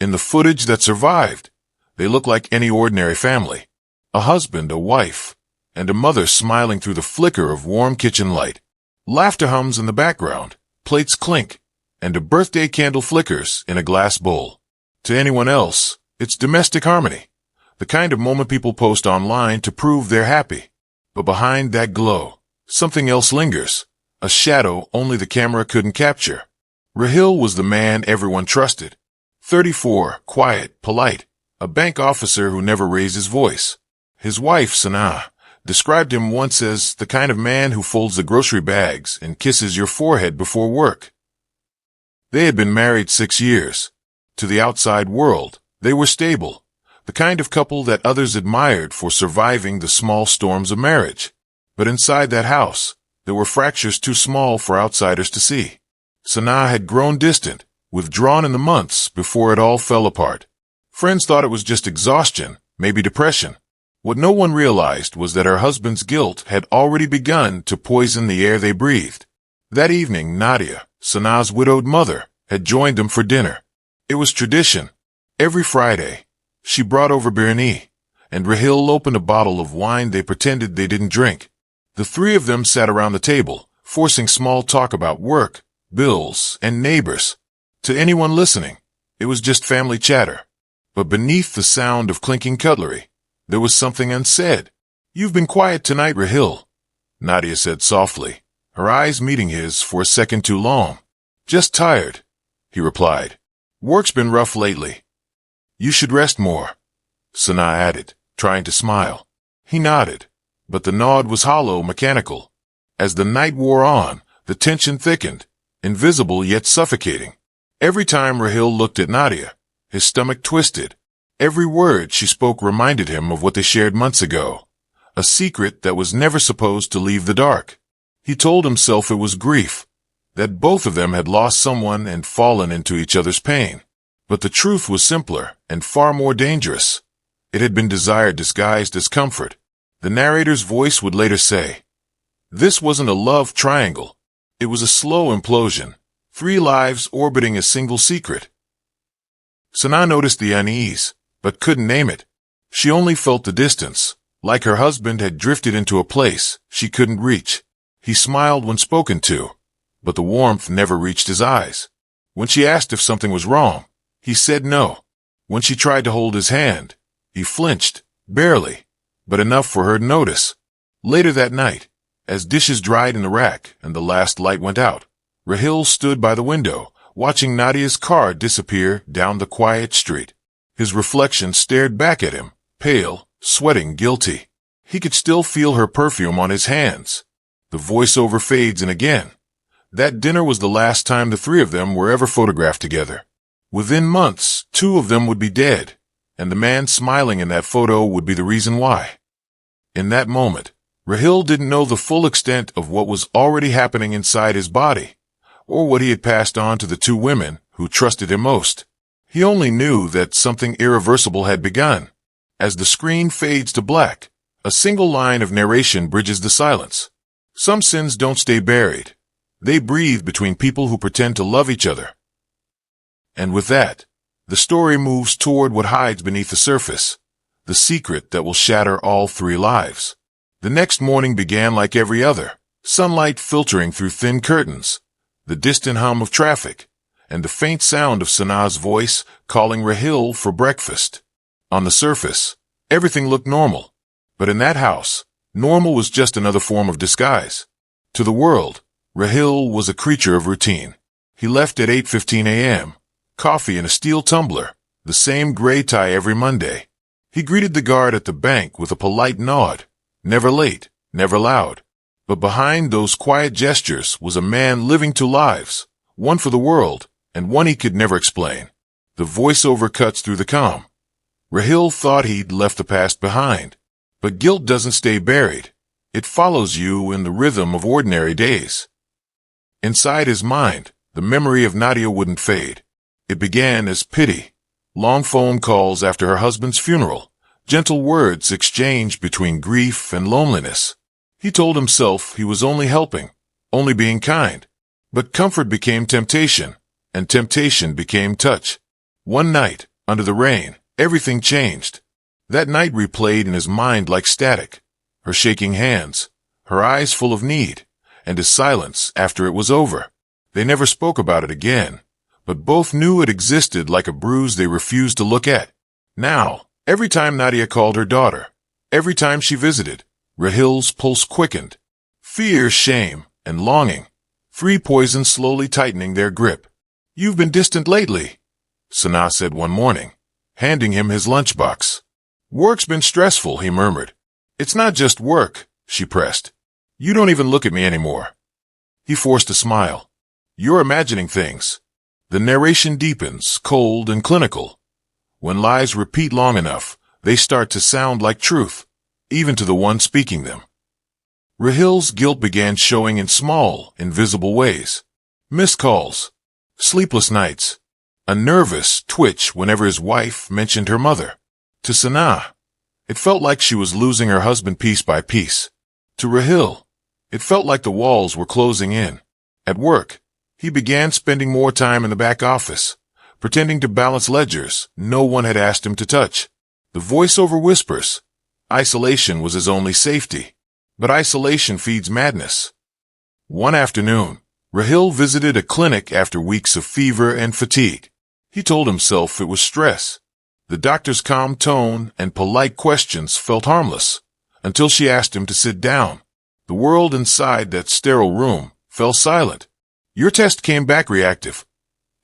In the footage that survived, they looked like any ordinary family. A husband, a wife, and a mother smiling through the flicker of warm kitchen light. Laughter hums in the background, plates clink, and a birthday candle flickers in a glass bowl. To anyone else, it's domestic harmony, the kind of moment people post online to prove they're happy. But behind that glow, something else lingers, a shadow only the camera couldn't capture. Rahil was the man everyone trusted. 34, quiet, polite, a bank officer who never raised his voice. His wife, Sanaa, described him once as the kind of man who folds the grocery bags and kisses your forehead before work. They had been married 6 years. To the outside world, they were stable, the kind of couple that others admired for surviving the small storms of marriage. But inside that house, there were fractures too small for outsiders to see. Sanaa had grown distant, withdrawn in the months before it all fell apart. Friends thought it was just exhaustion, maybe depression. What no one realized was that her husband's guilt had already begun to poison the air they breathed. That evening, Nadia, Sanaa's widowed mother, had joined them for dinner. It was tradition. Every Friday, she brought over birni, and Rahil opened a bottle of wine they pretended they didn't drink. The three of them sat around the table, forcing small talk about work, bills, and neighbors. To anyone listening, it was just family chatter. But beneath the sound of clinking cutlery, there was something unsaid. "You've been quiet tonight, Rahil," Nadia said softly, her eyes meeting his for a second too long. "Just tired," he replied. "Work's been rough lately." "You should rest more," Sanaa added, trying to smile. He nodded, but the nod was hollow, mechanical. As the night wore on, the tension thickened, invisible yet suffocating. Every time Rahil looked at Nadia, his stomach twisted. Every word she spoke reminded him of what they shared months ago, a secret that was never supposed to leave the dark. He told himself it was grief, that both of them had lost someone and fallen into each other's pain. But the truth was simpler and far more dangerous. It had been desire disguised as comfort. The narrator's voice would later say, "This wasn't a love triangle. It was a slow implosion, 3 lives orbiting a single secret." Sanaa noticed the unease, but couldn't name it. She only felt the distance, like her husband had drifted into a place she couldn't reach. He smiled when spoken to, but the warmth never reached his eyes. When she asked if something was wrong, he said no. When she tried to hold his hand, he flinched, barely, but enough for her to notice. Later that night, as dishes dried in the rack and the last light went out, Rahil stood by the window, watching Nadia's car disappear down the quiet street. His reflection stared back at him, pale, sweating, guilty. He could still feel her perfume on his hands. The voiceover fades in again. That dinner was the last time the three of them were ever photographed together. Within months, 2 of them would be dead, and the man smiling in that photo would be the reason why. In that moment, Rahil didn't know the full extent of what was already happening inside his body, or what he had passed on to the 2 women who trusted him most. He only knew that something irreversible had begun. As the screen fades to black, a single line of narration bridges the silence. Some sins don't stay buried. They breathe between people who pretend to love each other. And with that, the story moves toward what hides beneath the surface, the secret that will shatter all 3 lives. The next morning began like every other, sunlight filtering through thin curtains, the distant hum of traffic, and the faint sound of Sanaa's voice calling Rahil for breakfast. On the surface, everything looked normal, but in that house, normal was just another form of disguise. To the world, Rahil was a creature of routine. He left at 8:15 a.m., coffee in a steel tumbler, the same gray tie every Monday. He greeted the guard at the bank with a polite nod, never late, never loud. But behind those quiet gestures was a man living 2 lives, one for the world, and one he could never explain. The voiceover cuts through the calm. Rahil thought he'd left the past behind. But guilt doesn't stay buried. It follows you in the rhythm of ordinary days. Inside his mind, the memory of Nadia wouldn't fade. It began as pity, long phone calls after her husband's funeral, gentle words exchanged between grief and loneliness. He told himself he was only helping, only being kind. But comfort became temptation, and temptation became touch. One night, Under the rain, everything changed. That night replayed in his mind like static. Her shaking hands, her eyes full of need, and his silence after it was over. They never spoke about it again, but both knew it existed like a bruise they refused to look at. Now, every time Nadia called her daughter, every time she visited, Rahil's pulse quickened. Fear, shame, and longing. Three poisons slowly tightening their grip. "You've been distant lately," Sanaa said one morning, handing him his lunchbox. "Work's been stressful," he murmured. "It's not just work," she pressed. "You don't even look at me anymore." He forced a smile. "You're imagining things." The narration deepens, cold and clinical. When lies repeat long enough, they start to sound like truth, even to the one speaking them. Rahil's guilt began showing in small, invisible ways. Missed calls, sleepless nights, a nervous twitch whenever his wife mentioned her mother. To Sanaa, it felt like she was losing her husband piece by piece. To Rahil, it felt like the walls were closing in. At work, he began spending more time in the back office, pretending to balance ledgers no one had asked him to touch. The voiceover whispers. Isolation was his only safety. But isolation feeds madness. One afternoon, Rahil visited a clinic after weeks of fever and fatigue. He told himself it was stress. The doctor's calm tone and polite questions felt harmless, until she asked him to sit down. The world inside that sterile room fell silent. "Your test came back reactive,"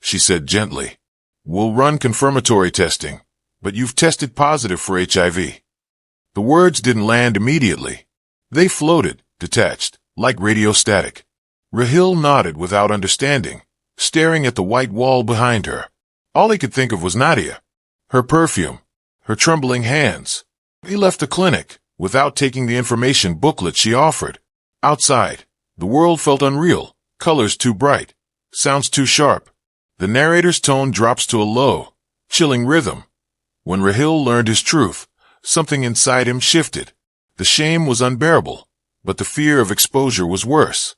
she said gently. "We'll run confirmatory testing, but you've tested positive for HIV." The words didn't land immediately. They floated, detached, like radio static. Rahil nodded without understanding, staring at the white wall behind her. All he could think of was Nadia, her perfume, her trembling hands. He left the clinic without taking the information booklet she offered. Outside, the world felt unreal, colors too bright, sounds too sharp. The narrator's tone drops to a low, chilling rhythm. When Rahil learned his truth, something inside him shifted. The shame was unbearable, but the fear of exposure was worse.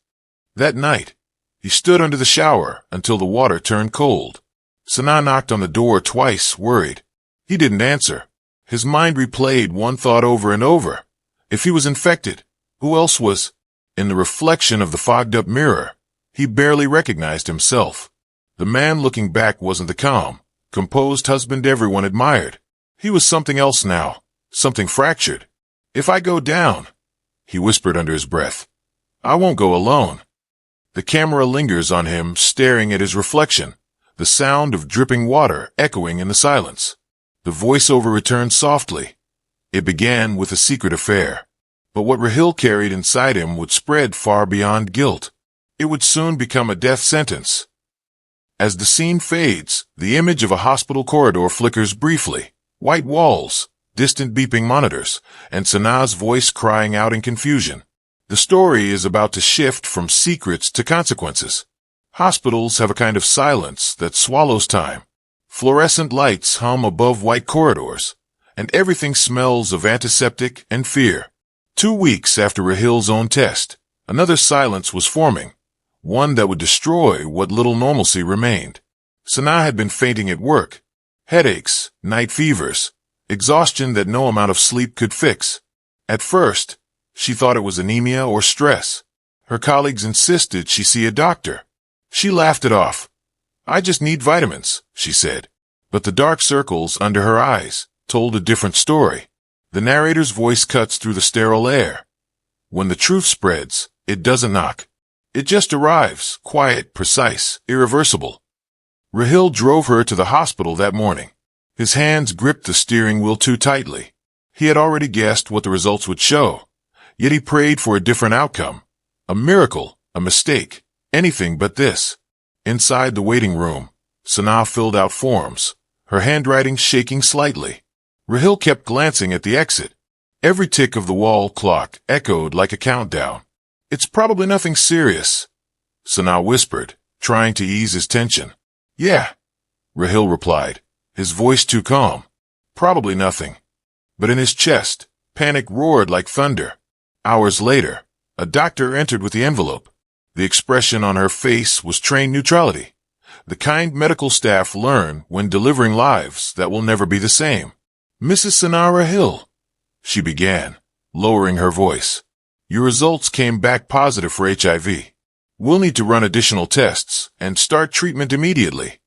That night, he stood under the shower until the water turned cold. Sanaa knocked on the door twice, worried. He didn't answer. His mind replayed one thought over and over. If he was infected, who else was? In the reflection of the fogged-up mirror, he barely recognized himself. The man looking back wasn't the calm, composed husband everyone admired. He was something else now, something fractured. "If I go down," he whispered under his breath, "I won't go alone." The camera lingers on him, staring at his reflection, the sound of dripping water echoing in the silence. The voiceover returns softly. It began with a secret affair, but what Rahil carried inside him would spread far beyond guilt. It would soon become a death sentence. As the scene fades, the image of a hospital corridor flickers briefly. White walls, distant beeping monitors, and Sanaa's voice crying out in confusion. The story is about to shift from secrets to consequences. Hospitals have a kind of silence that swallows time. Fluorescent lights hum above white corridors, and everything smells of antiseptic and fear. 2 weeks after Rahil's own test, another silence was forming, one that would destroy what little normalcy remained. Sanaa had been fainting at work. Headaches, night fevers, exhaustion that no amount of sleep could fix. At first, she thought it was anemia or stress. Her colleagues insisted she see a doctor. She laughed it off. "I just need vitamins," she said. But the dark circles under her eyes told a different story. The narrator's voice cuts through the sterile air. When the truth spreads, it doesn't knock. It just arrives, quiet, precise, irreversible. Rahil drove her to the hospital that morning. His hands gripped the steering wheel too tightly. He had already guessed what the results would show, yet he prayed for a different outcome. A miracle, a mistake, anything but this. Inside the waiting room, Sanaa filled out forms, her handwriting shaking slightly. Rahil kept glancing at the exit. Every tick of the wall clock echoed like a countdown. "It's probably nothing serious," Sanaa whispered, trying to ease his tension. "Yeah," Rahil replied, his voice too calm. "Probably nothing." But in his chest, panic roared like thunder. Hours later, a doctor entered with the envelope. The expression on her face was trained neutrality. The kind medical staff learn when delivering lives that will never be the same. Mrs. Sanara Hill, she began, lowering her voice. Your results came back positive for HIV. We'll need to run additional tests and start treatment immediately.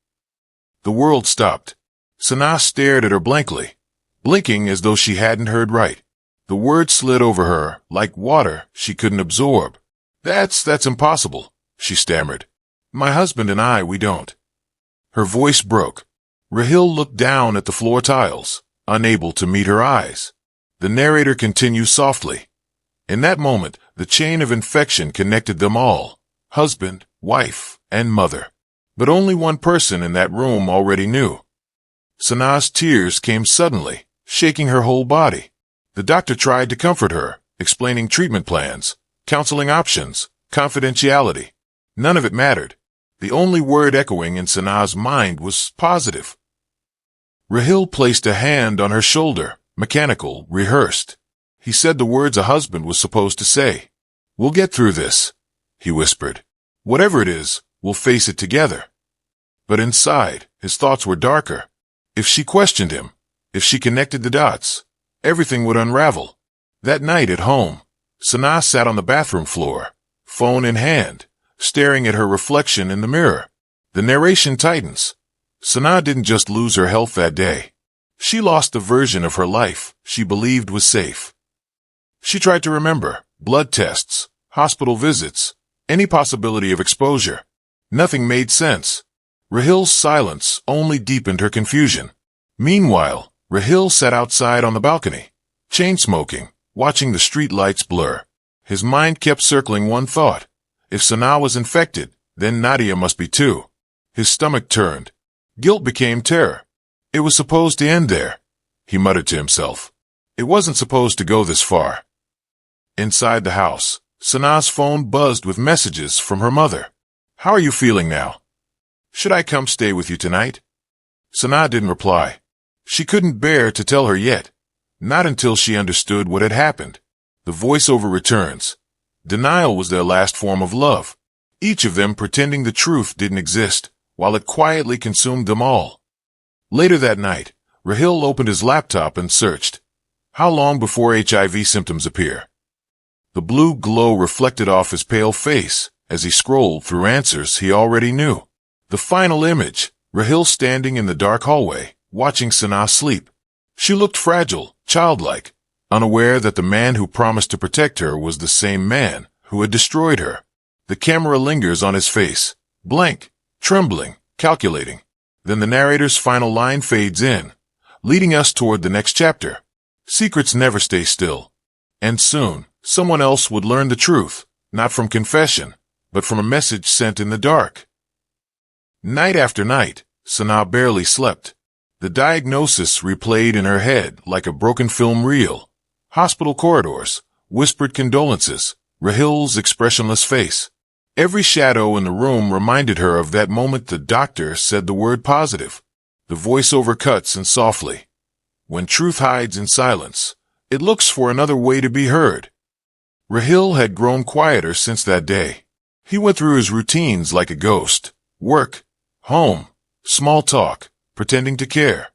The world stopped. Sanaa stared at her blankly, blinking as though she hadn't heard right. The words slid over her like water she couldn't absorb. That's impossible, she stammered. My husband and I, we don't. Her voice broke. Rahil looked down at the floor tiles, unable to meet her eyes. The narrator continued softly. In that moment, the chain of infection connected them all, husband, wife, and mother. But only one person in that room already knew. Sanaa's tears came suddenly, shaking her whole body. The doctor tried to comfort her, explaining treatment plans, counseling options, confidentiality. None of it mattered. The only word echoing in Sanaa's mind was positive. Rahil placed a hand on her shoulder, mechanical, rehearsed. He said the words a husband was supposed to say. We'll get through this, he whispered. Whatever it is, we'll face it together. But inside, his thoughts were darker. If she questioned him, if she connected the dots, everything would unravel. That night at home, Sanaa sat on the bathroom floor, phone in hand, staring at her reflection in the mirror. The narration tightens. Sanaa didn't just lose her health that day. She lost the version of her life she believed was safe. She tried to remember blood tests, hospital visits, any possibility of exposure. Nothing made sense. Rahil's silence only deepened her confusion. Meanwhile, Rahil sat outside on the balcony, chain-smoking, watching the street lights blur. His mind kept circling one thought. If Sanaa was infected, then Nadia must be too. His stomach turned. Guilt became terror. It was supposed to end there, he muttered to himself. It wasn't supposed to go this far. Inside the house, Sanaa's phone buzzed with messages from her mother. How are you feeling now? Should I come stay with you tonight? Sanaa didn't reply. She couldn't bear to tell her yet, not until she understood what had happened. The voiceover returns. Denial was their last form of love, each of them pretending the truth didn't exist, while it quietly consumed them all. Later that night, Rahil opened his laptop and searched. How long before HIV symptoms appear? The blue glow reflected off his pale face as he scrolled through answers he already knew. The final image, Rahil standing in the dark hallway, watching Sanaa sleep. She looked fragile, childlike, unaware that the man who promised to protect her was the same man who had destroyed her. The camera lingers on his face, blank, trembling, calculating. Then the narrator's final line fades in, leading us toward the next chapter. Secrets never stay still. And soon, someone else would learn the truth, not from confession, but from a message sent in the dark. Night after night, Sanaa barely slept. The diagnosis replayed in her head like a broken film reel. Hospital corridors, whispered condolences, Rahil's expressionless face. Every shadow in the room reminded her of that moment the doctor said the word positive. The voiceover cuts and softly. When truth hides in silence, it looks for another way to be heard. Rahil had grown quieter since that day. He went through his routines like a ghost. Work, home, small talk, pretending to care.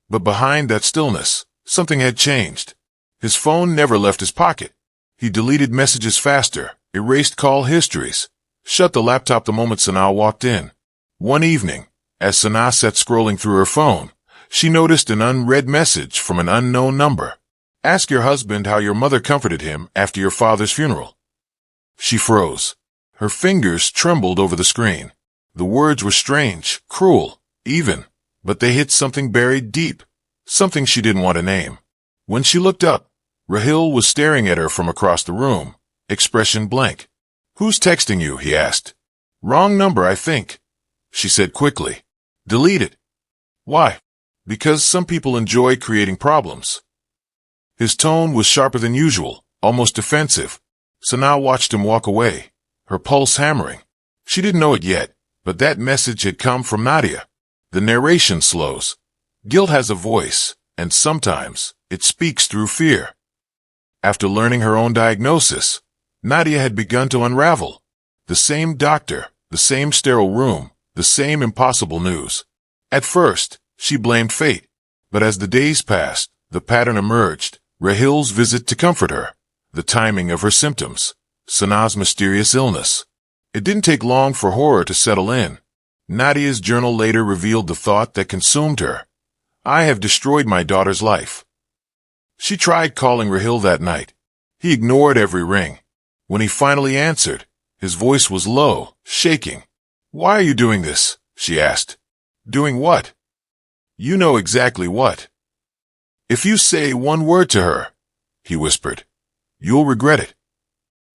But behind that stillness, something had changed. His phone never left his pocket. He deleted messages faster, erased call histories, shut the laptop the moment Sanaa walked in. One evening, as Sanaa sat scrolling through her phone, she noticed an unread message from an unknown number. Ask your husband how your mother comforted him after your father's funeral. She froze. Her fingers trembled over the screen. The words were strange, cruel, even, but they hit something buried deep, something she didn't want to name. When she looked up, Rahil was staring at her from across the room, expression blank. Who's texting you? He asked. Wrong number, I think, she said quickly. Delete it. Why? Because some people enjoy creating problems. His tone was sharper than usual, almost defensive. Sanaa watched him walk away, her pulse hammering. She didn't know it yet, but that message had come from Nadia. The narration slows. Guilt has a voice, and sometimes it speaks through fear. After learning her own diagnosis, Nadia had begun to unravel. The same doctor, the same sterile room, The same impossible news. At first, she blamed fate. But as the days passed, the pattern emerged. Rahil's visit to comfort her. The timing of her symptoms. Sanaa's mysterious illness. It didn't take long for horror to settle in. Nadia's journal later revealed the thought that consumed her. I have destroyed my daughter's life. She tried calling Rahil that night. He ignored every ring. When he finally answered, his voice was low, shaking. Why are you doing this? She asked. Doing what? You know exactly what. If you say one word to her, he whispered, you'll regret it.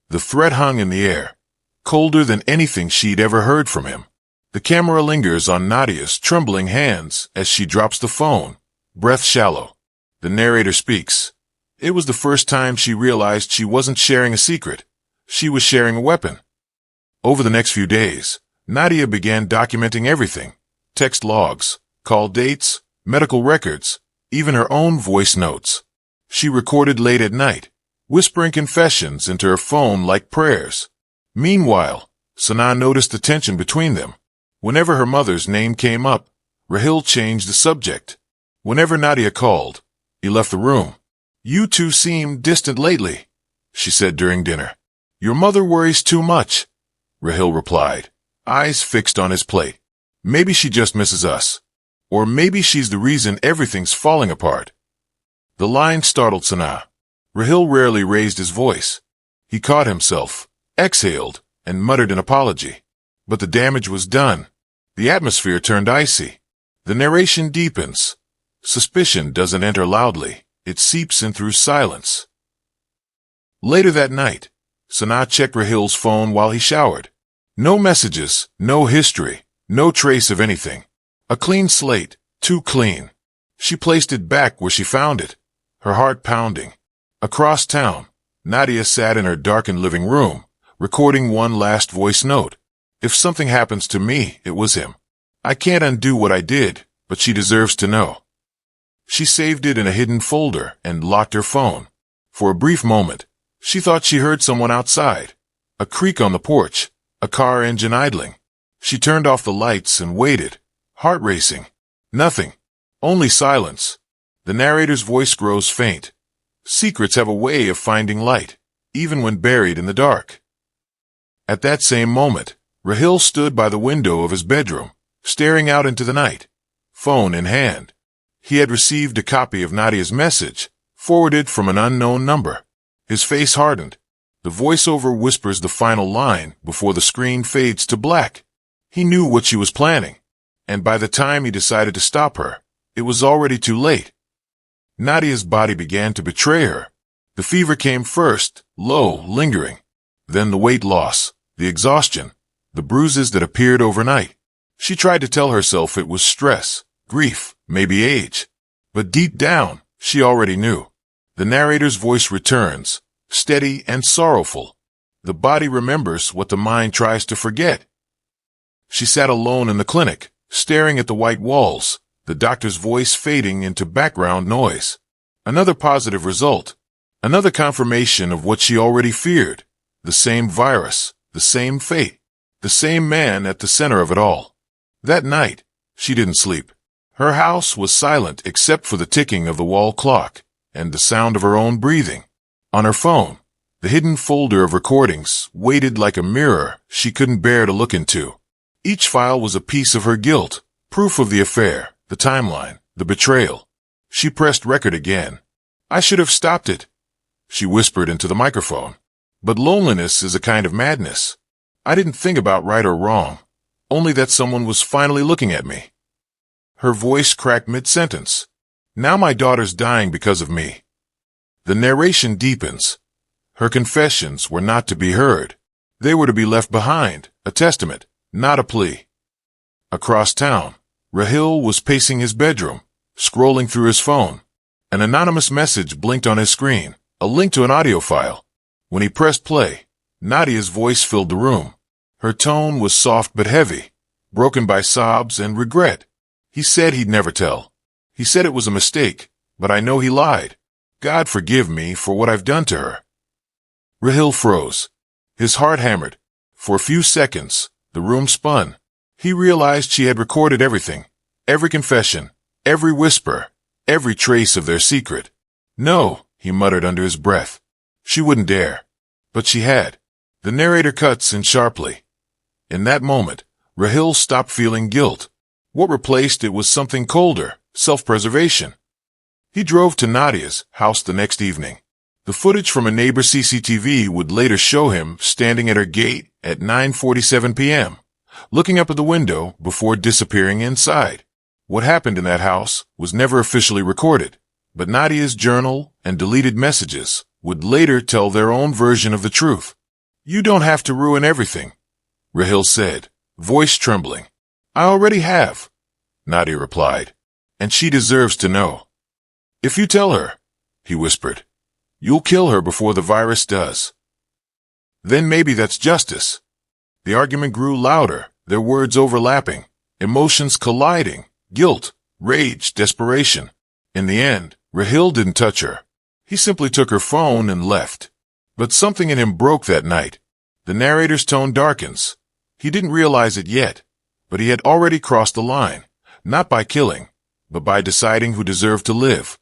The threat hung in the air, colder than anything she'd ever heard from him. The camera lingers on Nadia's trembling hands as she drops the phone, breath shallow. The narrator speaks. It was the first time she realized she wasn't sharing a secret. She was sharing a weapon. Over the next few days, Nadia began documenting everything. Text logs, call dates, medical records, even her own voice notes. She recorded late at night, whispering confessions into her phone like prayers. Meanwhile, Sanaa noticed the tension between them. Whenever her mother's name came up, Rahil changed the subject. Whenever Nadia called, he left the room. You two seem distant lately, she said during dinner. Your mother worries too much, Rahil replied, eyes fixed on his plate. Maybe she just misses us. Or maybe she's the reason everything's falling apart. The line startled Sanaa. Rahil rarely raised his voice. He caught himself, exhaled, and muttered an apology. But the damage was done. The atmosphere turned icy. The narration deepens. Suspicion doesn't enter loudly. It seeps in through silence. Later that night, Sanaa checked Rahil's phone while he showered. No messages, no history, no trace of anything. A clean slate, too clean. She placed it back where she found it, her heart pounding. Across town, Nadia sat in her darkened living room, recording one last voice note. If something happens to me, it was him. I can't undo what I did, but she deserves to know. She saved it in a hidden folder and locked her phone. For a brief moment, she thought she heard someone outside. A creak on the porch, a car engine idling. She turned off the lights and waited, heart racing. Nothing. Only silence. The narrator's voice grows faint. Secrets have a way of finding light, even when buried in the dark. At that same moment, Rahil stood by the window of his bedroom, staring out into the night, phone in hand. He had received a copy of Nadia's message, forwarded from an unknown number. His face hardened. The voiceover whispers the final line before the screen fades to black. He knew what she was planning, and by the time he decided to stop her, it was already too late. Nadia's body began to betray her. The fever came first, low, lingering. Then the weight loss, the exhaustion, the bruises that appeared overnight. She tried to tell herself it was stress, grief, maybe age. But deep down, she already knew. The narrator's voice returns, steady and sorrowful. The body remembers what the mind tries to forget. She sat alone in the clinic, staring at the white walls, the doctor's voice fading into background noise. Another positive result. Another confirmation of what she already feared. The same virus, the same fate, the same man at the center of it all. That night, she didn't sleep. Her house was silent except for the ticking of the wall clock and the sound of her own breathing. On her phone, the hidden folder of recordings waited like a mirror she couldn't bear to look into. Each file was a piece of her guilt, proof of the affair, the timeline, the betrayal. She pressed record again. I should have stopped it, she whispered into the microphone. But loneliness is a kind of madness. I didn't think about right or wrong, only that someone was finally looking at me. Her voice cracked mid-sentence. Now my daughter's dying because of me. The narration deepens. Her confessions were not to be heard. They were to be left behind, a testament, not a plea. Across town, Rahil was pacing his bedroom, scrolling through his phone. An anonymous message blinked on his screen, a link to an audio file. When he pressed play, Nadia's voice filled the room. Her tone was soft but heavy, broken by sobs and regret. He said he'd never tell. He said it was a mistake, but I know he lied. God forgive me for what I've done to her. Rahil froze. His heart hammered. For a few seconds, the room spun. He realized she had recorded everything, every confession, every whisper, every trace of their secret. No, he muttered under his breath. She wouldn't dare. But she had. The narrator cuts in sharply. In that moment, Rahil stopped feeling guilt. What replaced it was something colder, self-preservation. He drove to Nadia's house the next evening. The footage from a neighbor's CCTV would later show him standing at her gate at 9:47 p.m., looking up at the window before disappearing inside. What happened in that house was never officially recorded, but Nadia's journal and deleted messages would later tell their own version of the truth. "You don't have to ruin everything," Rahil said, voice trembling. "I already have," Nadia replied, "and she deserves to know." "If you tell her," he whispered, "you'll kill her before the virus does. Then maybe that's justice." The argument grew louder, their words overlapping, emotions colliding, guilt, rage, desperation. In the end, Rahil didn't touch her. He simply took her phone and left. But something in him broke that night. The narrator's tone darkens. He didn't realize it yet, but he had already crossed the line, not by killing, but by deciding who deserved to live.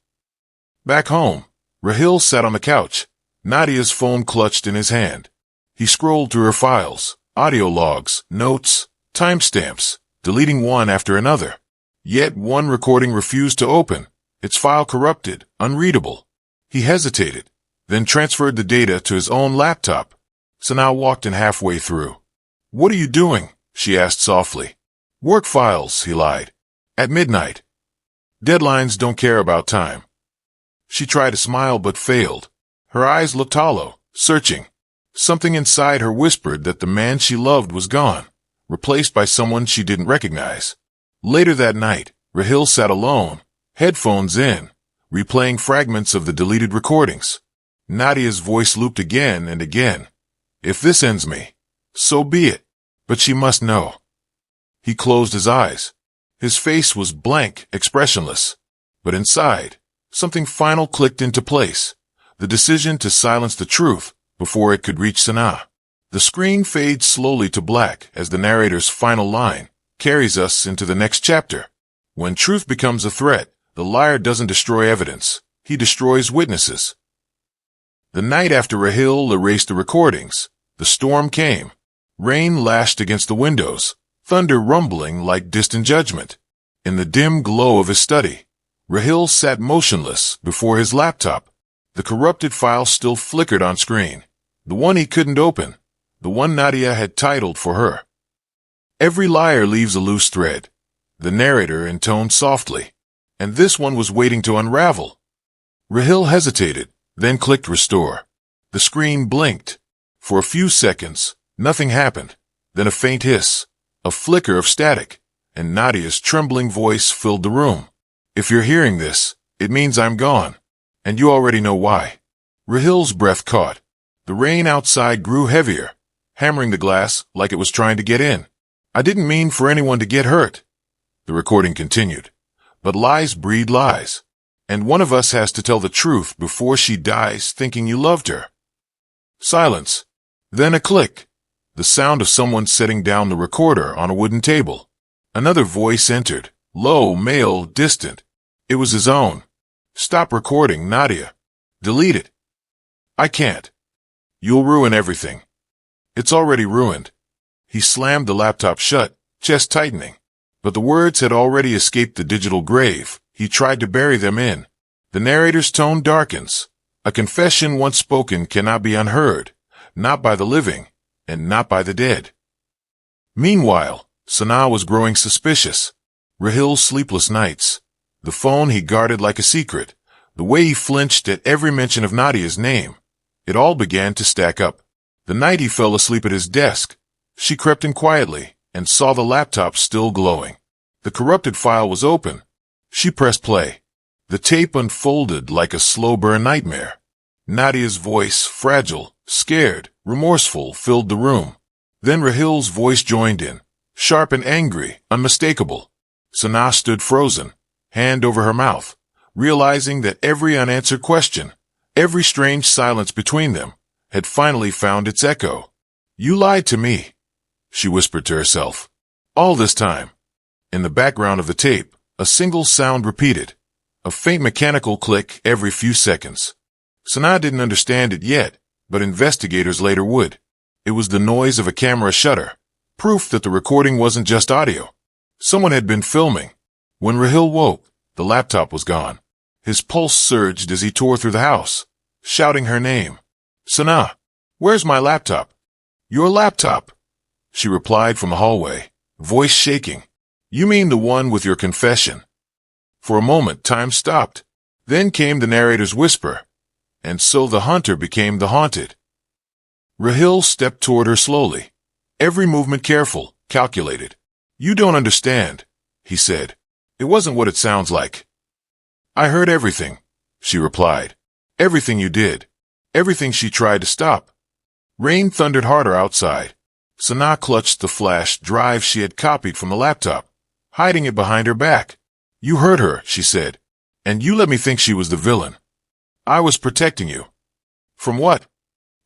Back home, Rahil sat on the couch, Nadia's phone clutched in his hand. He scrolled through her files, audio logs, notes, timestamps, deleting one after another. Yet one recording refused to open, its file corrupted, unreadable. He hesitated, then transferred the data to his own laptop. Sanaa walked in halfway through. "What are you doing?" she asked softly. "Work files," he lied. "At midnight. Deadlines don't care about time." She tried to smile but failed. Her eyes looked hollow, searching. Something inside her whispered that the man she loved was gone, replaced by someone she didn't recognize. Later that night, Rahil sat alone, headphones in, replaying fragments of the deleted recordings. Nadia's voice looped again and again. "If this ends me, so be it. But she must know." He closed his eyes. His face was blank, expressionless. But inside, something final clicked into place. The decision to silence the truth before it could reach Sanaa. The screen fades slowly to black as the narrator's final line carries us into the next chapter. When truth becomes a threat, the liar doesn't destroy evidence. He destroys witnesses. The night after Rahil erased the recordings, the storm came. Rain lashed against the windows, thunder rumbling like distant judgment. In the dim glow of his study, Rahil sat motionless before his laptop. The corrupted file still flickered on screen. The one he couldn't open. The one Nadia had titled for her. "Every liar leaves a loose thread," the narrator intoned softly. And this one was waiting to unravel. Rahil hesitated, then clicked restore. The screen blinked. For a few seconds, nothing happened. Then a faint hiss, a flicker of static, and Nadia's trembling voice filled the room. "If you're hearing this, it means I'm gone. And you already know why." Rahil's breath caught. The rain outside grew heavier, hammering the glass like it was trying to get in. "I didn't mean for anyone to get hurt," the recording continued. "But lies breed lies. And one of us has to tell the truth before she dies thinking you loved her." Silence. Then a click. The sound of someone setting down the recorder on a wooden table. Another voice entered, low, male, distant. It was his own. "Stop recording, Nadia. Delete it." "I can't. You'll ruin everything." "It's already ruined." He slammed the laptop shut, chest tightening. But the words had already escaped the digital grave. He tried to bury them in. The narrator's tone darkens. A confession once spoken cannot be unheard, not by the living, and not by the dead. Meanwhile, Sanaa was growing suspicious. Rahil's sleepless nights, the phone he guarded like a secret, the way he flinched at every mention of Nadia's name, it all began to stack up. The night he fell asleep at his desk, she crept in quietly and saw the laptop still glowing. The corrupted file was open. She pressed play. The tape unfolded like a slow-burn nightmare. Nadia's voice, fragile, scared, remorseful, filled the room. Then Rahil's voice joined in, sharp and angry, unmistakable. Sanaa stood frozen, hand over her mouth, realizing that every unanswered question, every strange silence between them, had finally found its echo. "You lied to me," she whispered to herself. All this time, in the background of the tape, a single sound repeated, a faint mechanical click every few seconds. Sanaa didn't understand it yet, but investigators later would. It was the noise of a camera shutter, proof that the recording wasn't just audio. Someone had been filming. When Rahil woke, the laptop was gone. His pulse surged as he tore through the house, shouting her name. "Sanaa, where's my laptop?" "Your laptop," she replied from the hallway, voice shaking. "You mean the one with your confession?" For a moment, time stopped. Then came the narrator's whisper. And so the hunter became the haunted. Rahil stepped toward her slowly, every movement careful, calculated. "You don't understand," he said. "It wasn't what it sounds like." "I heard everything," she replied. "Everything you did. Everything she tried to stop." Rain thundered harder outside. Sanaa clutched the flash drive she had copied from the laptop, hiding it behind her back. "You hurt her," she said, "and you let me think she was the villain. I was protecting you." "From what?"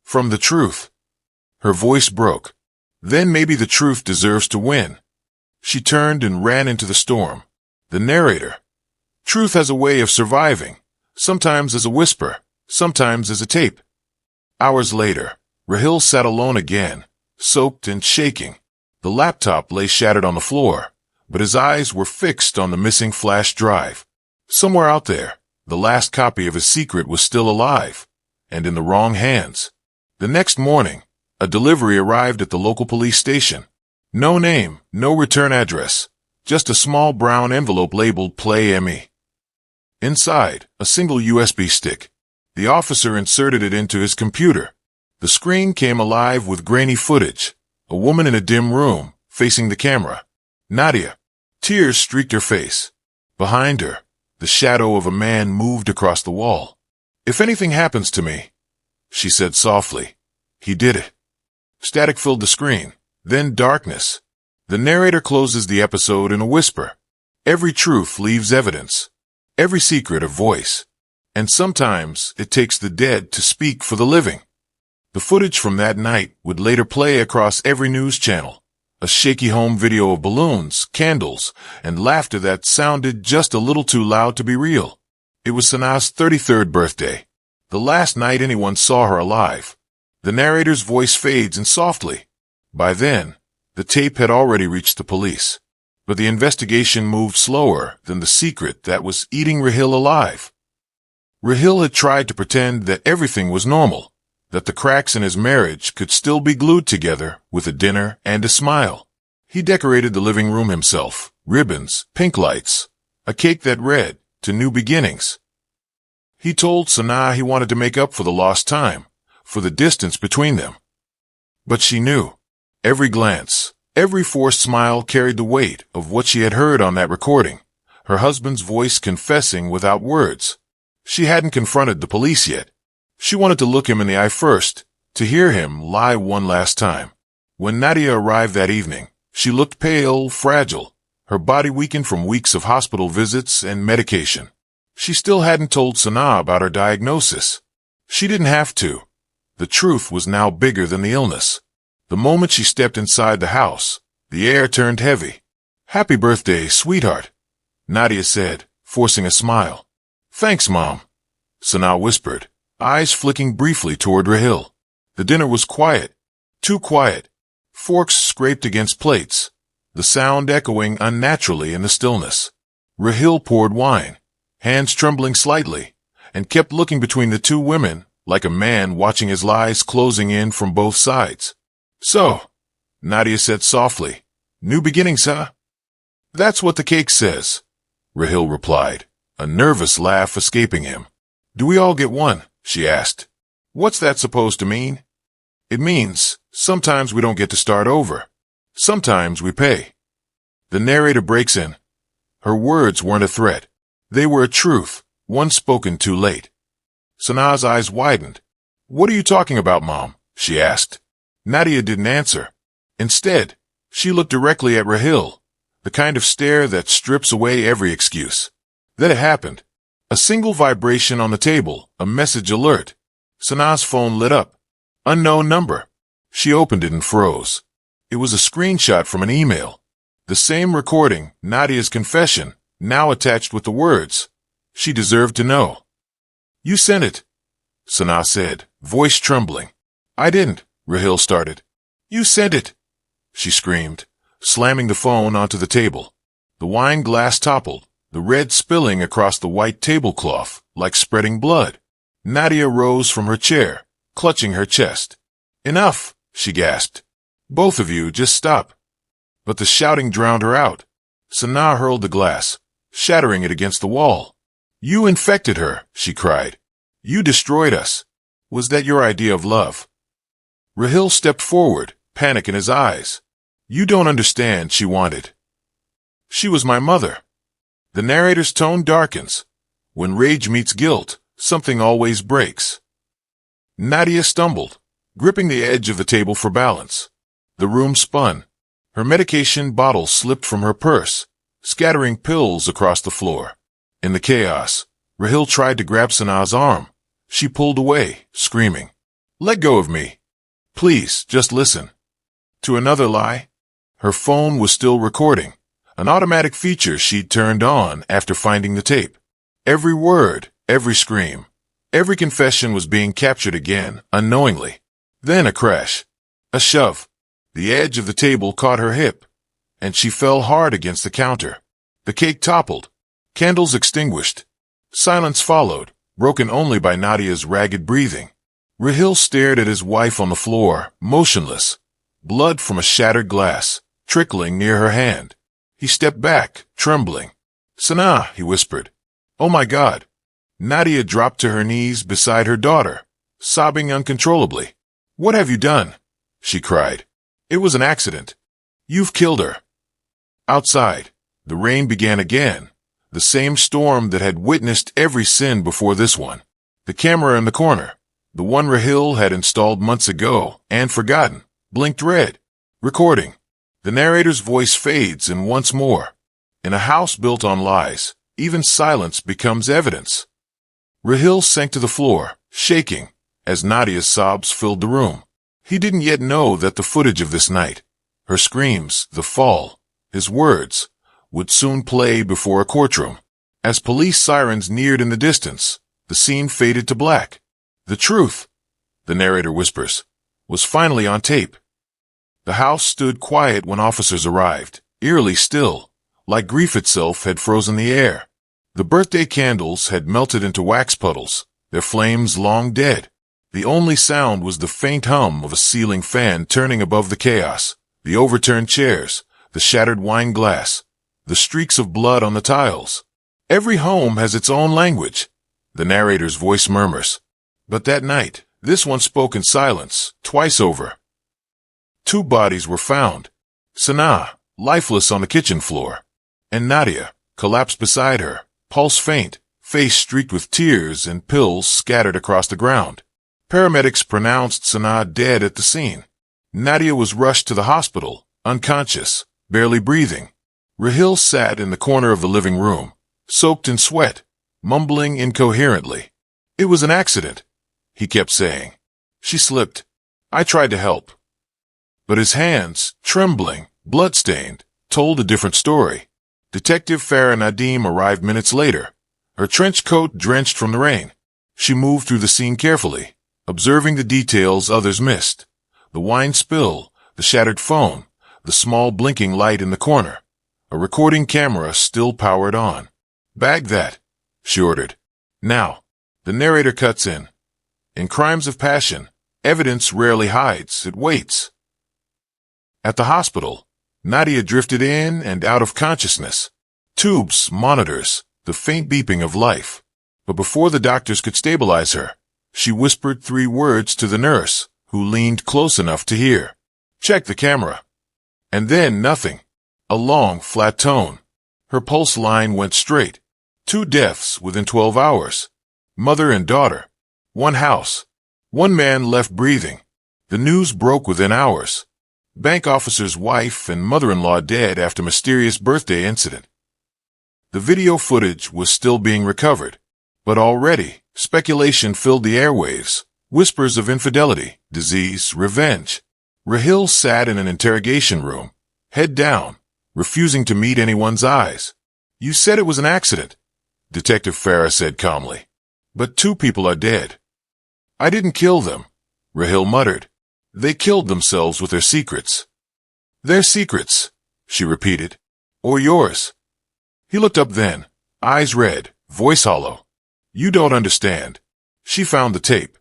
"From the truth." Her voice broke. "Then maybe the truth deserves to win." She turned and ran into the storm. The narrator. Truth has a way of surviving, sometimes as a whisper, sometimes as a tape. Hours later, Rahil sat alone again, soaked and shaking. The laptop lay shattered on the floor, but his eyes were fixed on the missing flash drive. Somewhere out there, the last copy of his secret was still alive, and in the wrong hands. The next morning, a delivery arrived at the local police station. No name, no return address, just a small brown envelope labeled Play ME. Inside, a single USB stick. The officer inserted it into his computer. The screen came alive with grainy footage. A woman in a dim room, facing the camera. Nadia. Tears streaked her face. Behind her, the shadow of a man moved across the wall. "If anything happens to me," she said softly. "He did it." Static filled the screen, then darkness. The narrator closes the episode in a whisper. Every truth leaves evidence. Every secret a voice. And sometimes it takes the dead to speak for the living. The footage from that night would later play across every news channel. A shaky home video of balloons, candles, and laughter that sounded just a little too loud to be real. It was Sanaa's 33rd birthday, the last night anyone saw her alive. The narrator's voice fades and softly. By then, the tape had already reached the police. But the investigation moved slower than the secret that was eating Rahil alive. Rahil had tried to pretend that everything was normal, that the cracks in his marriage could still be glued together with a dinner and a smile. He decorated the living room himself, ribbons, pink lights, a cake that read, "To New Beginnings." He told Sanaa he wanted to make up for the lost time, for the distance between them. But she knew. Every glance, every forced smile carried the weight of what she had heard on that recording, her husband's voice confessing without words. She hadn't confronted the police yet. She wanted to look him in the eye first, to hear him lie one last time. When Nadia arrived that evening, she looked pale, fragile, her body weakened from weeks of hospital visits and medication. She still hadn't told Sanaa about her diagnosis. She didn't have to. The truth was now bigger than the illness. The moment she stepped inside the house, the air turned heavy. "Happy birthday, sweetheart," Nadia said, forcing a smile. "Thanks, Mom," Sanaa whispered, eyes flicking briefly toward Rahil. The dinner was quiet, too quiet. Forks scraped against plates, the sound echoing unnaturally in the stillness. Rahil poured wine, hands trembling slightly, and kept looking between the two women like a man watching his lies closing in from both sides. "So," Nadia said softly, "new beginnings, huh?" "That's what the cake says," Rahil replied, a nervous laugh escaping him. "Do we all get one?" she asked. "What's that supposed to mean?" "It means sometimes we don't get to start over. Sometimes we pay." The narrator breaks in. Her words weren't a threat. They were a truth, one spoken too late. Sanaa's eyes widened. "What are you talking about, Mom?" she asked. Nadia didn't answer. Instead, she looked directly at Rahil, the kind of stare that strips away every excuse. Then it happened. A single vibration on the table, a message alert. Sanaa's phone lit up. Unknown number. She opened it and froze. It was a screenshot from an email. The same recording, Nadia's confession, now attached with the words, "She deserved to know." "You sent it," Sanaa said, voice trembling. "I didn't," Rahil started. "You sent it," she screamed, slamming the phone onto the table. The wine glass toppled, the red spilling across the white tablecloth like spreading blood. Nadia rose from her chair, clutching her chest. "Enough," she gasped. "Both of you, just stop." But the shouting drowned her out. Sanaa hurled the glass, shattering it against the wall. "You infected her," she cried. "You destroyed us. Was that your idea of love?" Rahil stepped forward, panic in his eyes. "You don't understand," she wanted. "She was my mother." The narrator's tone darkens. When rage meets guilt, something always breaks. Nadia stumbled, gripping the edge of the table for balance. The room spun. Her medication bottle slipped from her purse, scattering pills across the floor. In the chaos, Rahil tried to grab Sanaa's arm. She pulled away, screaming, "Let go of me. Please, just listen." To another lie. Her phone was still recording, an automatic feature she'd turned on after finding the tape. Every word, every scream, every confession was being captured again, unknowingly. Then a crash. A shove. The edge of the table caught her hip, and she fell hard against the counter. The cake toppled. Candles extinguished. Silence followed, broken only by Nadia's ragged breathing. Rahil stared at his wife on the floor, motionless, blood from a shattered glass, trickling near her hand. He stepped back, trembling. "Sanaa," he whispered. "Oh my God." Nadia dropped to her knees beside her daughter, sobbing uncontrollably. "What have you done?" she cried. "It was an accident. You've killed her." Outside, the rain began again, the same storm that had witnessed every sin before this one. The camera in the corner, the one Rahil had installed months ago and forgotten, blinked red. Recording. The narrator's voice fades, and once more. In a house built on lies, even silence becomes evidence. Rahil sank to the floor, shaking, as Nadia's sobs filled the room. He didn't yet know that the footage of this night, her screams, the fall, his words, would soon play before a courtroom. As police sirens neared in the distance, the scene faded to black. The truth, the narrator whispers, was finally on tape. The house stood quiet when officers arrived, eerily still, like grief itself had frozen the air. The birthday candles had melted into wax puddles, their flames long dead. The only sound was the faint hum of a ceiling fan turning above the chaos, the overturned chairs, the shattered wine glass, the streaks of blood on the tiles. Every home has its own language, the narrator's voice murmurs. But that night, this one spoke in silence, twice over. 2 bodies were found. Sanaa, lifeless on the kitchen floor, and Nadia, collapsed beside her, pulse faint, face streaked with tears and pills scattered across the ground. Paramedics pronounced Sanaa dead at the scene. Nadia was rushed to the hospital, unconscious, barely breathing. Rahil sat in the corner of the living room, soaked in sweat, mumbling incoherently. "It was an accident," he kept saying. "She slipped. I tried to help." But his hands, trembling, blood-stained, told a different story. Detective Farah Nadim arrived minutes later, her trench coat drenched from the rain. She moved through the scene carefully, observing the details others missed. The wine spill, the shattered phone, the small blinking light in the corner. A recording camera still powered on. "Bag that," she ordered. "Now." The narrator cuts in. In crimes of passion, evidence rarely hides, it waits. At the hospital, Nadia drifted in and out of consciousness. Tubes, monitors, the faint beeping of life. But before the doctors could stabilize her, she whispered 3 words to the nurse, who leaned close enough to hear. "Check the camera." And then nothing. A long, flat tone. Her pulse line went straight. 2 deaths within 12 hours. Mother and daughter. 1 house. 1 man left breathing. The news broke within hours. Bank officer's wife and mother-in-law dead after mysterious birthday incident. The video footage was still being recovered, but already speculation filled the airwaves, whispers of infidelity, disease, revenge. Rahil sat in an interrogation room, head down, refusing to meet anyone's eyes. "You said it was an accident," Detective Farah said calmly. "But 2 people are dead." "I didn't kill them," Rahil muttered. "They killed themselves with their secrets." "Their secrets," she repeated. "Or yours." He looked up then, eyes red, voice hollow. "You don't understand. She found the tape.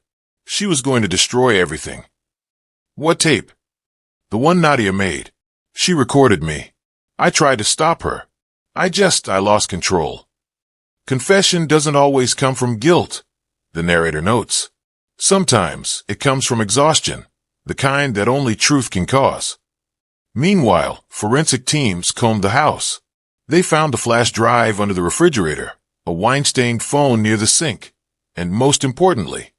She was going to destroy everything." "What tape?" "The one Nadia made. She recorded me. I tried to stop her. I lost control." Confession doesn't always come from guilt, the narrator notes. Sometimes it comes from exhaustion, the kind that only truth can cause. Meanwhile, forensic teams combed the house. They found the flash drive under the refrigerator, a wine-stained phone near the sink, and most importantly,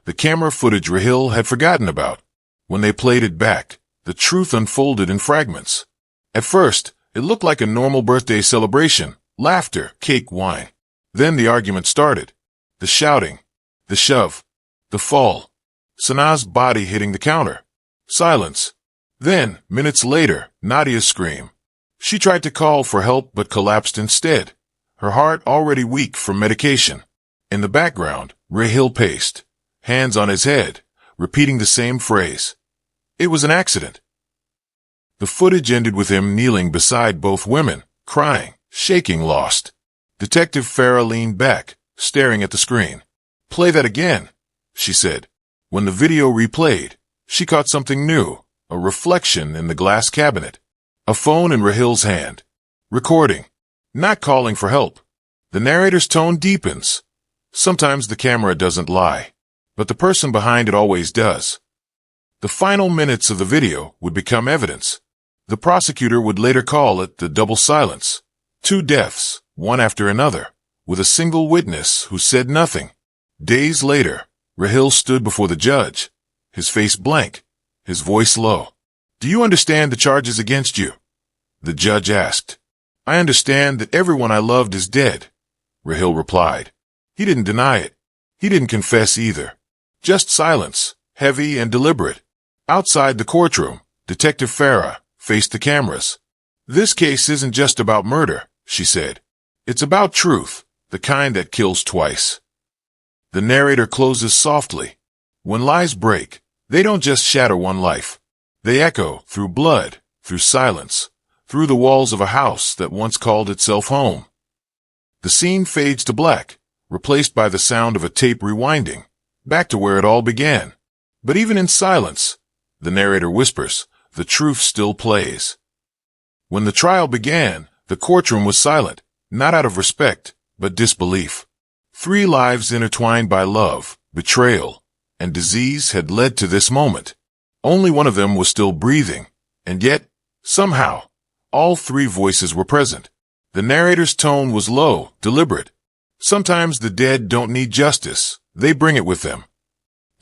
the camera footage Rahil had forgotten about. When they played it back, the truth unfolded in fragments. At first, it looked like a normal birthday celebration, laughter, cake, wine. Then the argument started. The shouting, the shove, the fall. Sanaa's body hitting the counter. Silence. Then, minutes later, Nadia's scream. She tried to call for help but collapsed instead, her heart already weak from medication. In the background, Rahil paced, hands on his head, repeating the same phrase. It was an accident. The footage ended with him kneeling beside both women, crying, shaking, lost. Detective Farah leaned back, staring at the screen. "Play that again," she said. When the video replayed, she caught something new, a reflection in the glass cabinet. A phone in Rahil's hand. Recording. Not calling for help. The narrator's tone deepens. Sometimes the camera doesn't lie, but the person behind it always does. The final minutes of the video would become evidence. The prosecutor would later call it the double silence. 2 deaths, one after another, with a single witness who said nothing. Days later, Rahil stood before the judge, his face blank, his voice low. "Do you understand the charges against you?" the judge asked. "I understand that everyone I loved is dead," Rahil replied. He didn't deny it. He didn't confess either. Just silence, heavy and deliberate. Outside the courtroom, Detective Farah faced the cameras. "This case isn't just about murder," she said. "It's about truth, the kind that kills twice." The narrator closes softly. When lies break, they don't just shatter one life. They echo through blood, through silence, through the walls of a house that once called itself home. The scene fades to black, replaced by the sound of a tape rewinding, back to where it all began. But even in silence, the narrator whispers, the truth still plays. When the trial began, the courtroom was silent, not out of respect, but disbelief. 3 lives intertwined by love, betrayal, and disease had led to this moment. Only one of them was still breathing, and yet, somehow, all 3 voices were present. The narrator's tone was low, deliberate. Sometimes the dead don't need justice, they bring it with them.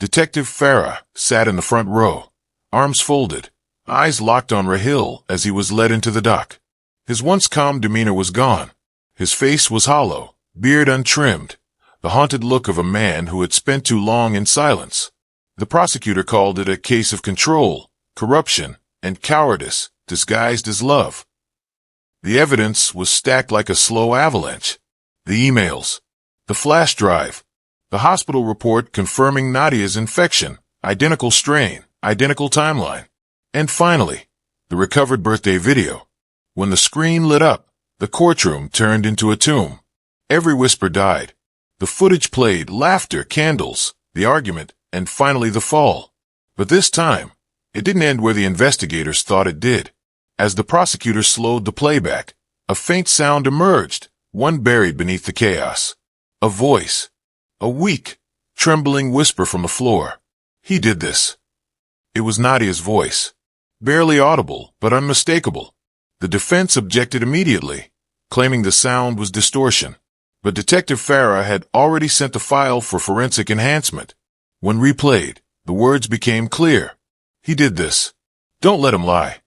Detective Farah sat in the front row, arms folded, eyes locked on Rahil as he was led into the dock. His once calm demeanor was gone. His face was hollow, beard untrimmed, the haunted look of a man who had spent too long in silence. The prosecutor called it a case of control, corruption, and cowardice disguised as love. The evidence was stacked like a slow avalanche. The emails, the flash drive, the hospital report confirming Nadia's infection, identical strain, identical timeline. And finally, the recovered birthday video. When the screen lit up, the courtroom turned into a tomb. Every whisper died. The footage played, laughter, candles, the argument, and finally the fall. But this time, it didn't end where the investigators thought it did. As the prosecutor slowed the playback, a faint sound emerged, one buried beneath the chaos. A voice. A weak, trembling whisper from the floor. He did this. It was Nadia's voice. Barely audible, but unmistakable. The defense objected immediately, claiming the sound was distortion. But Detective Farah had already sent the file for forensic enhancement. When replayed, the words became clear. He did this. Don't let him lie.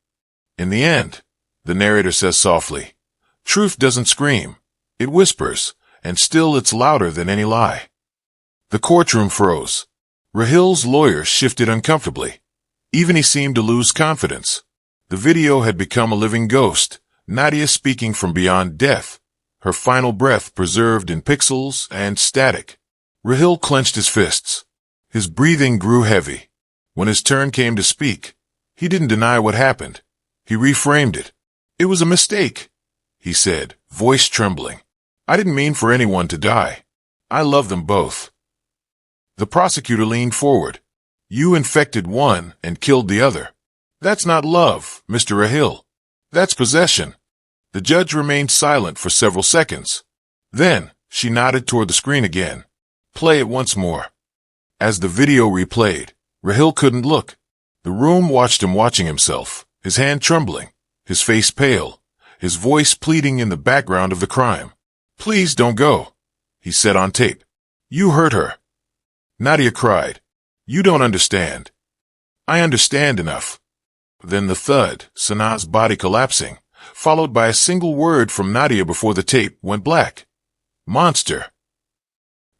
In the end, the narrator says softly, truth doesn't scream. It whispers, and still it's louder than any lie. The courtroom froze. Rahil's lawyer shifted uncomfortably. Even he seemed to lose confidence. The video had become a living ghost, Nadia speaking from beyond death, her final breath preserved in pixels and static. Rahil clenched his fists. His breathing grew heavy. When his turn came to speak, he didn't deny what happened. He reframed it. "It was a mistake," he said, voice trembling. "I didn't mean for anyone to die. I love them both." The prosecutor leaned forward. "You infected one and killed the other. That's not love, Mr. Rahil. That's possession." The judge remained silent for several seconds. Then, she nodded toward the screen again. "Play it once more." As the video replayed, Rahil couldn't look. The room watched him watching himself, his hand trembling, his face pale, his voice pleading in the background of the crime. "Please don't go," he said on tape. "You hurt her." Nadia cried. "You don't understand." "I understand enough." Then the thud, Sanaa's body collapsing, followed by a single word from Nadia before the tape went black. "Monster."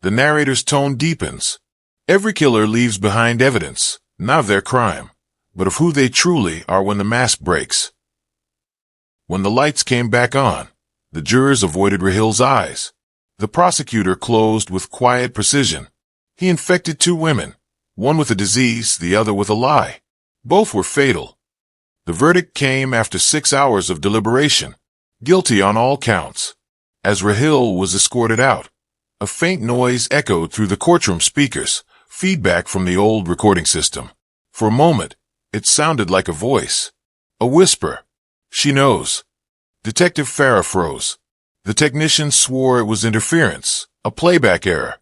The narrator's tone deepens. Every killer leaves behind evidence, not of their crime, but of who they truly are when the mask breaks. When the lights came back on, the jurors avoided Rahil's eyes. The prosecutor closed with quiet precision. He infected two women, one with a disease, the other with a lie. Both were fatal. The verdict came after 6 hours of deliberation, guilty on all counts. As Rahil was escorted out, a faint noise echoed through the courtroom speakers, feedback from the old recording system. For a moment, it sounded like a voice. A whisper. "She knows." Detective Farah froze. The technician swore it was interference, a playback error.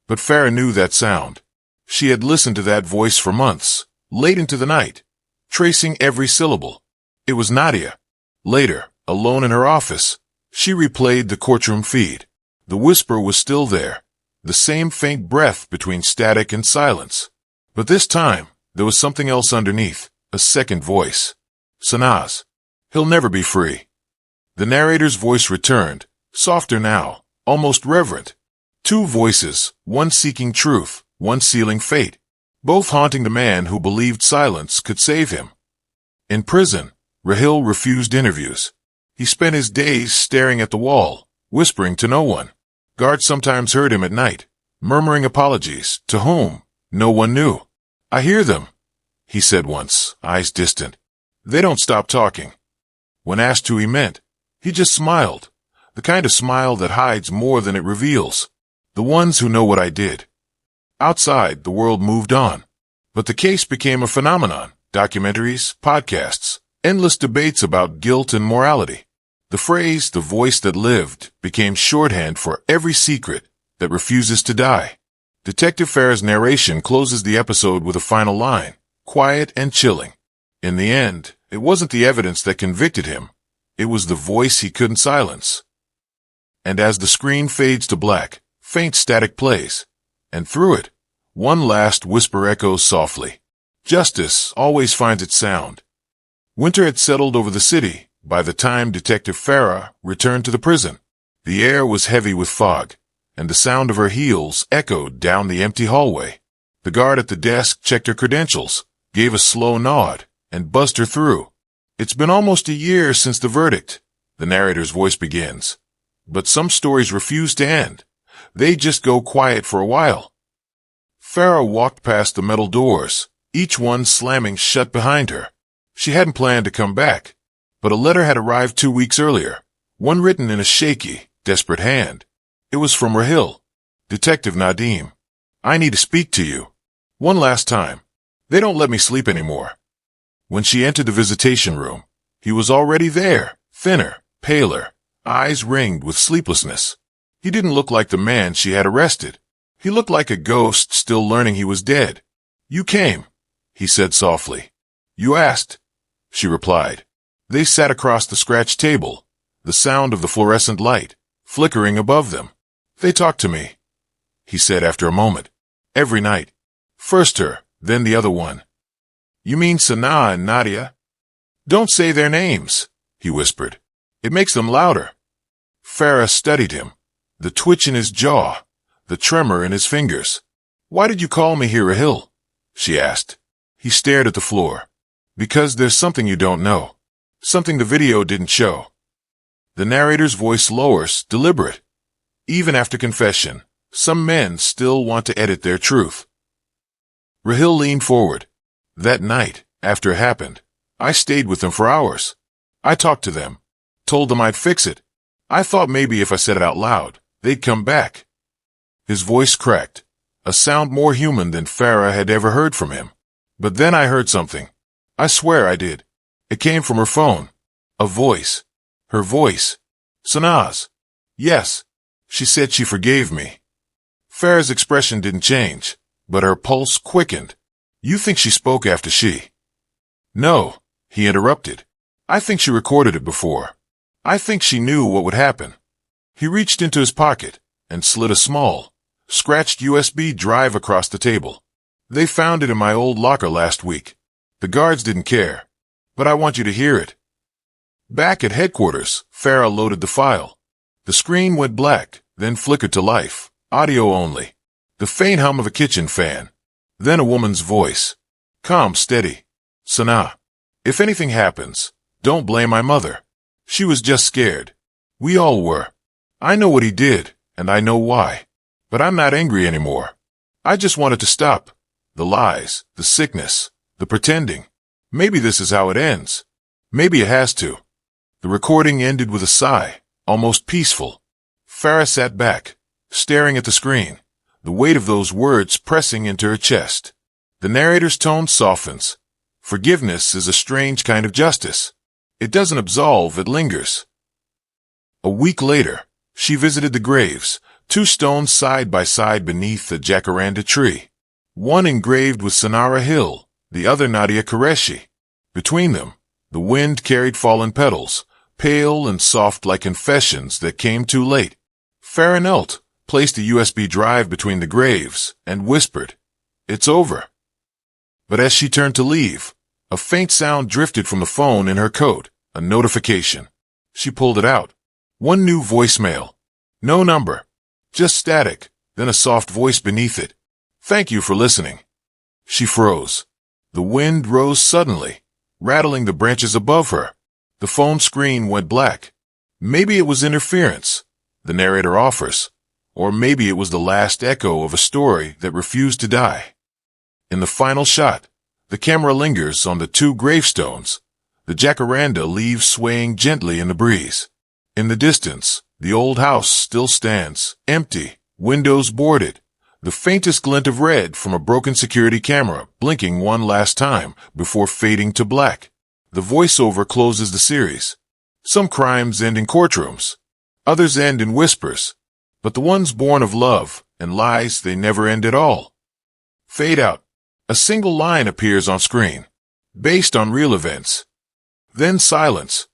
But Farah knew that sound. She had listened to that voice for months, late into the night, tracing every syllable. It was Nadia. Later, alone in her office, she replayed the courtroom feed. The whisper was still there, the same faint breath between static and silence. But this time, there was something else underneath, a second voice. Sanaa's. "He'll never be free." The narrator's voice returned, softer now, almost reverent. Two voices, one seeking truth, one sealing fate, both haunting the man who believed silence could save him. In prison, Rahil refused interviews. He spent his days staring at the wall, whispering to no one. Guards sometimes heard him at night, murmuring apologies, to whom no one knew. "I hear them," he said once, eyes distant. "They don't stop talking." When asked who he meant, he just smiled, the kind of smile that hides more than it reveals. "The ones who know what I did." Outside, the world moved on. But the case became a phenomenon. Documentaries, podcasts, endless debates about guilt and morality. The phrase, "the voice that lived," became shorthand for every secret that refuses to die. Detective Farah's narration closes the episode with a final line, quiet and chilling. In the end, it wasn't the evidence that convicted him. It was the voice he couldn't silence. And as the screen fades to black, faint static plays. And through it, one last whisper echoes softly. Justice always finds its sound. Winter had settled over the city by the time Detective Farah returned to the prison. The air was heavy with fog, and the sound of her heels echoed down the empty hallway. The guard at the desk checked her credentials, gave a slow nod, and buzzed her through. "It's been almost a year since the verdict," the narrator's voice begins. But some stories refuse to end. They just go quiet for a while. Farah walked past the metal doors, each one slamming shut behind her. She hadn't planned to come back, but a letter had arrived 2 weeks earlier, one written in a shaky, desperate hand. It was from Rahil. "Detective Nadim, I need to speak to you. One last time. They don't let me sleep anymore." When she entered the visitation room, he was already there, thinner, paler, eyes ringed with sleeplessness. He didn't look like the man she had arrested. He looked like a ghost still learning he was dead. "You came," he said softly. "You asked," she replied. They sat across the scratched table, the sound of the fluorescent light flickering above them. "They talked to me," he said after a moment. "Every night. First her, then the other one." "You mean Sanaa and Nadia?" "Don't say their names," he whispered. "It makes them louder." Farah studied him, the twitch in his jaw, the tremor in his fingers. "Why did you call me here, Rahil?" she asked. He stared at the floor. "Because there's something you don't know. Something the video didn't show. The narrator's voice lowers, deliberate. Even after confession, some men still want to edit their truth. Rahil leaned forward. That night, after it happened, I stayed with them for hours. I talked to them, told them I'd fix it. I thought maybe if I said it out loud, they'd come back. His voice cracked, a sound more human than Farah had ever heard from him. But then I heard something. I swear I did. It came from her phone. A voice. Her voice. Sanaa's. Yes. She said she forgave me. Farah's expression didn't change, but her pulse quickened. You think she spoke after she? No, he interrupted. I think she recorded it before. I think she knew what would happen. He reached into his pocket and slid a small, scratched USB drive across the table. They found it in my old locker last week. The guards didn't care, but I want you to hear it. Back at headquarters, Farah loaded the file. The screen went black, then flickered to life, audio only. The faint hum of a kitchen fan. Then a woman's voice. Calm, steady. Sanaa, if anything happens, don't blame my mother. She was just scared. We all were. I know what he did, and I know why. But I'm not angry anymore. I just wanted to stop. The lies, the sickness, the pretending. Maybe this is how it ends. Maybe it has to. The recording ended with a sigh, almost peaceful. Farah sat back, staring at the screen, the weight of those words pressing into her chest. The narrator's tone softens. Forgiveness is a strange kind of justice. It doesn't absolve, it lingers. A week later, she visited the graves, 2 stones side by side beneath a jacaranda tree. One engraved with Sanaa Rahil, the other Nadia Qureshi. Between them, the wind carried fallen petals, pale and soft like confessions that came too late. Farah knelt, placed a USB drive between the graves, and whispered, "It's over." But as she turned to leave, a faint sound drifted from the phone in her coat, a notification. She pulled it out. One new voicemail. No number. Just static, then a soft voice beneath it. "Thank you for listening." She froze. The wind rose suddenly, rattling the branches above her. The phone screen went black. Maybe it was interference, the narrator offers, or maybe it was the last echo of a story that refused to die. In the final shot, the camera lingers on the 2 gravestones, the jacaranda leaves swaying gently in the breeze. In the distance, the old house still stands, empty, windows boarded, the faintest glint of red from a broken security camera blinking one last time before fading to black. The voiceover closes the series. Some crimes end in courtrooms. Others end in whispers. But the ones born of love and lies, they never end at all. Fade out. A single line appears on screen, based on real events. Then silence.